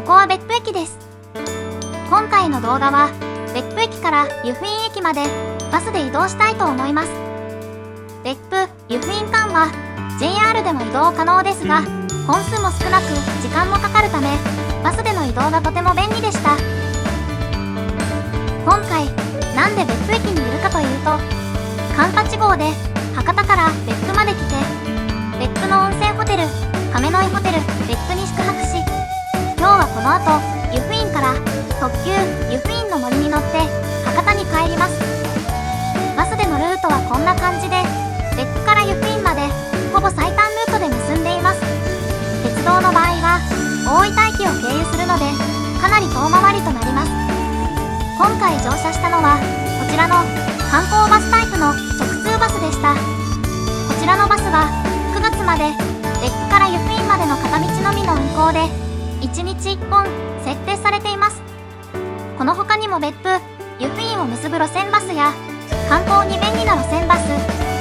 ここは別府駅です。今回の動画は別府駅から湯布院駅までバスで移動したいと思います。別府湯布院間は JR でも移動可能ですが、本数も少なく時間もかかるためバスでの移動がとても便利でした。今回なんで別府駅にいるかというと、環八号で博多から別府まで来て、別府の温泉ホテル亀の井ホテル別府に宿泊し、今日はこの後湯布院から特急湯布院の森に乗って博多に帰ります。バスでのルートはこんな感じで、別府から湯布院までほぼ最短ルートで結んでいます。鉄道の場合は大分駅を経由するのでかなり遠回りとなります。今回乗車したのはこちらの観光バスタイプの直通バスでした。こちらのバスは9月まで別府から湯布院までの片道のみの運行で1日1本設定されています。この他にも別府湯布院を結ぶ路線バスや観光に便利な路線バス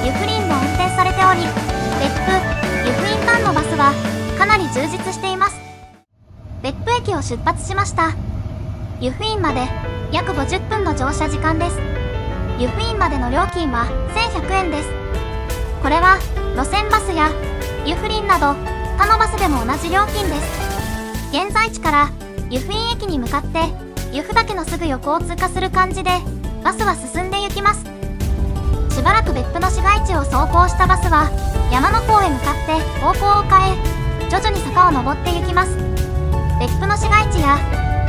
湯布林も運転されており、別府湯布院間のバスはかなり充実しています。別府駅を出発しました。湯布院まで約50分の乗車時間です。湯布院までの料金は1100円です。これは路線バスや湯布林など他のバスでも同じ料金です。現在地から湯布院駅に向かって湯布岳のすぐ横を通過する感じでバスは進んで行きます。しばらく別府の市街地を走行したバスは山の方へ向かって方向を変え、徐々に坂を登って行きます。別府の市街地や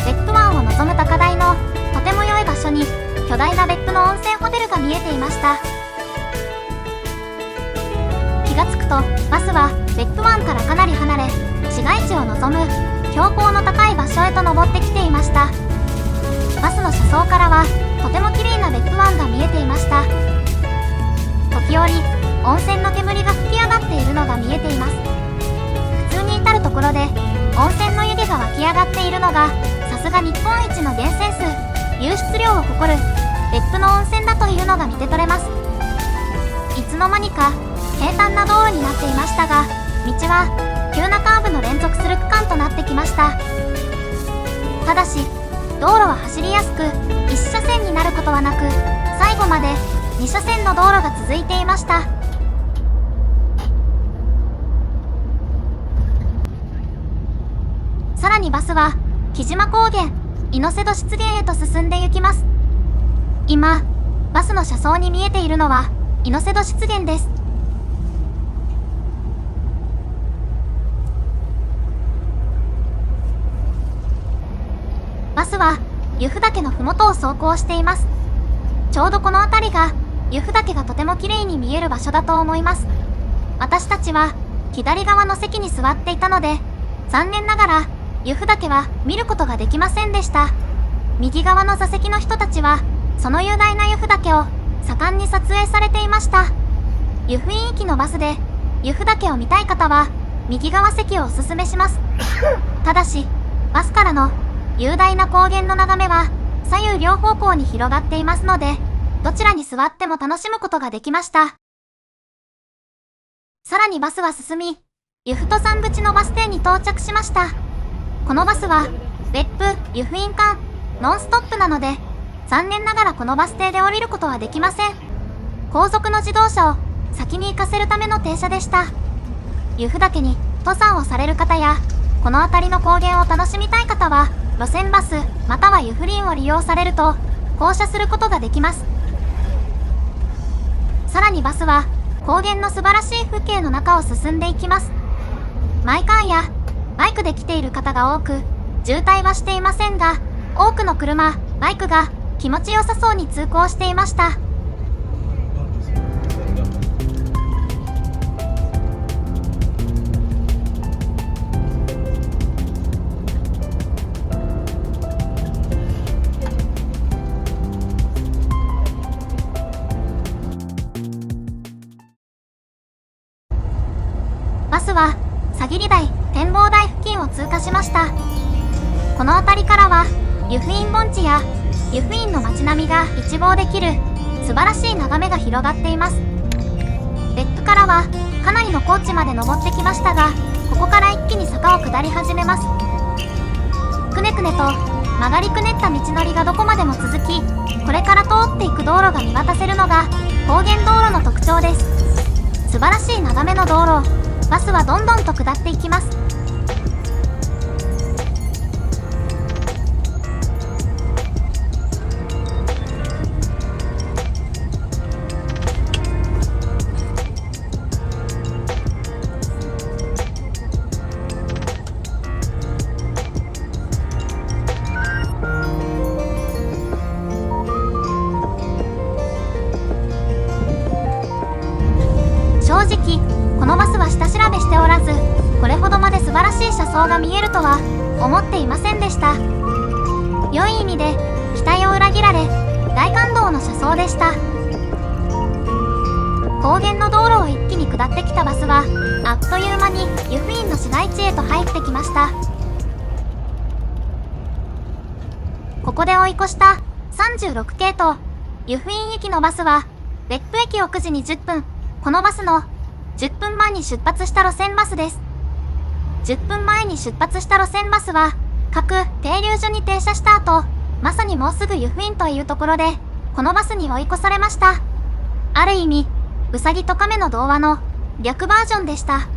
別府湾を望む高台のとても良い場所に巨大な別府の温泉ホテルが見えていました。気がつくとバスは別府湾からかなり離れ、市街地を望む標高の高い場所へと登ってきていました。バスの車窓からはとても綺麗な別府湾が見えていました。時折温泉の煙が吹き上がっているのが見えています。普通に至るところで温泉の湯気が湧き上がっているのがさすが日本一の源泉数湧出量を誇る別府の温泉だというのが見て取れます。いつの間にか平坦な道路になっていましたが、道は急なカーブの連続する区間となってきました。ただし道路は走りやすく1車線になることはなく、最後まで2車線の道路が続いていました。さらにバスは木島高原猪瀬戸湿原へと進んで行きます。今バスの車窓に見えているのは猪瀬戸湿原です。バスは湯布岳の麓を走行しています。ちょうどこの辺りが湯布岳がとても綺麗に見える場所だと思います。私たちは左側の席に座っていたので、残念ながら湯布岳は見ることができませんでした。右側の座席の人たちはその雄大な湯布岳を盛んに撮影されていました。湯布院行きのバスで湯布岳を見たい方は右側席をおすすめします。ただしバスからの雄大な高原の眺めは左右両方向に広がっていますので、どちらに座っても楽しむことができました。さらにバスは進み、湯布戸山口のバス停に到着しました。このバスは別府湯布院間ノンストップなので、残念ながらこのバス停で降りることはできません。後続の自動車を先に行かせるための停車でした。湯布岳に登山をされる方や、この辺りの高原を楽しみたい方は路線バスまたは湯布林を利用されると降車することができます。さらにバスは高原の素晴らしい風景の中を進んでいきます。マイカーやバイクで来ている方が多く、渋滞はしていませんが、多くの車、バイクが気持ちよさそうに通行していました。バスはさぎり台展望台付近を通過しました。この辺りからは湯布院盆地や湯布院の街並みが一望できる素晴らしい眺めが広がっています。別府からはかなりの高地まで登ってきましたが、ここから一気に坂を下り始めます。くねくねと曲がりくねった道のりがどこまでも続き、これから通っていく道路が見渡せるのが高原道路の特徴です。素晴らしい眺めの道路をバスはどんどんと下っていきます。正直このバスは下調べしておらず、これほどまで素晴らしい車窓が見えるとは思っていませんでした。良い意味で期待を裏切られ大感動の車窓でした。高原の道路を一気に下ってきたバスはあっという間に湯布院の市街地へと入ってきました。ここで追い越した36系統湯布院行きのバスは別府駅を9時20分、このバスの10分前に出発した路線バスです。10分前に出発した路線バスは各停留所に停車した後、まさにもうすぐ湯布院というところでこのバスに追い越されました。ある意味うさぎと亀の童話の略バージョンでした。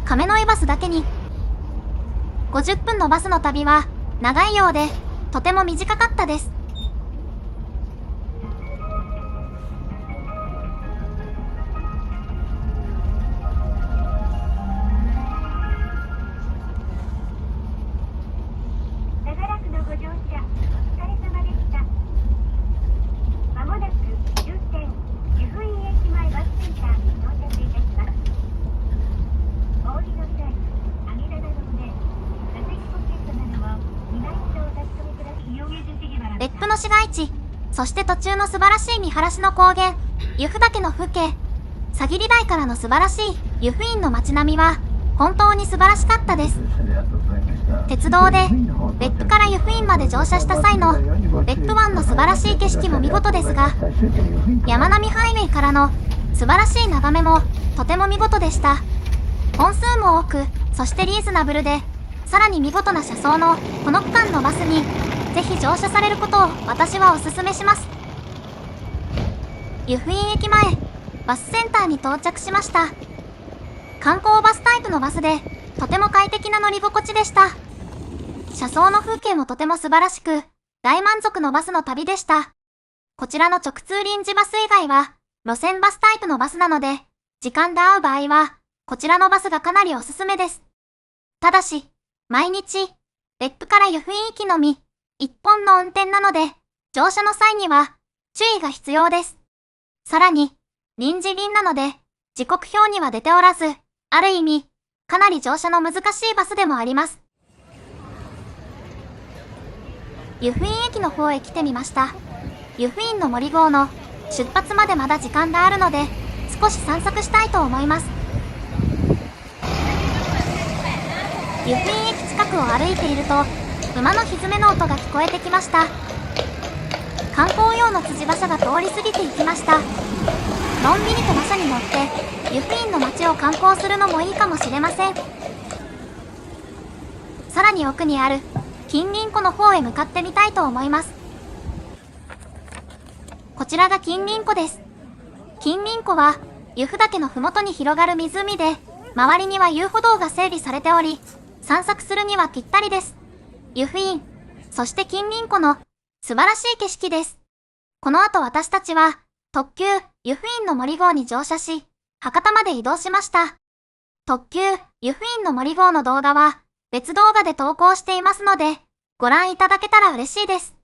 亀の井バスだけに50分のバスの旅は長いようでとても短かったです。別府の市街地、そして途中の素晴らしい見晴らしの高原、由布岳の風景、さぎり台からの素晴らしい湯布院の街並みは本当に素晴らしかったです。鉄道で別府から湯布院まで乗車した際の別府湾の素晴らしい景色も見事ですが、山並ハイウェイからの素晴らしい眺めもとても見事でした。本数も多く、そしてリーズナブルでさらに見事な車窓のこの区間のバスにぜひ乗車されることを私はお勧めします。湯布院駅前、バスセンターに到着しました。観光バスタイプのバスでとても快適な乗り心地でした。車窓の風景もとても素晴らしく、大満足のバスの旅でした。こちらの直通臨時バス以外は路線バスタイプのバスなので、時間で合う場合はこちらのバスがかなりおすすめです。ただし、毎日別府から湯布院行きのみ一本の運転なので、乗車の際には注意が必要です。さらに、臨時便なので、時刻表には出ておらず、ある意味、かなり乗車の難しいバスでもあります。湯布院駅の方へ来てみました。湯布院の森号の出発までまだ時間があるので、少し散策したいと思います。湯布院駅近くを歩いていると、馬のひづめの音が聞こえてきました。観光用の辻馬車が通り過ぎていきました。のんびりと馬車に乗って湯布院の街を観光するのもいいかもしれません。さらに奥にある金鱗湖の方へ向かってみたいと思います。こちらが金鱗湖です。金鱗湖は由布岳のふもとに広がる湖で、周りには遊歩道が整備されており、散策するにはぴったりです。湯布院、そして金鱗湖の素晴らしい景色です。この後私たちは特急湯布院の森号に乗車し、博多まで移動しました。特急湯布院の森号の動画は別動画で投稿していますので、ご覧いただけたら嬉しいです。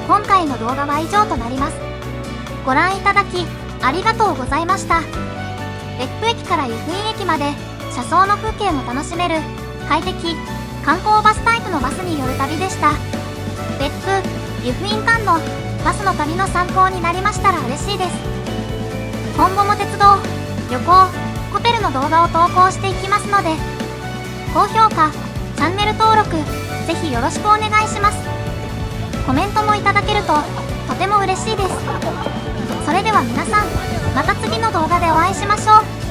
今回の動画は以上となります。ご覧いただきありがとうございました。別府駅から湯布院駅まで車窓の風景も楽しめる快適観光バスタイプのバスによる旅でした。別府湯布院間のバスの旅の参考になりましたら嬉しいです。今後も鉄道、旅行、ホテルの動画を投稿していきますので、高評価、チャンネル登録ぜひよろしくお願いします。コメントもいただけるととても嬉しいです。それでは皆さん、また次の動画でお会いしましょう。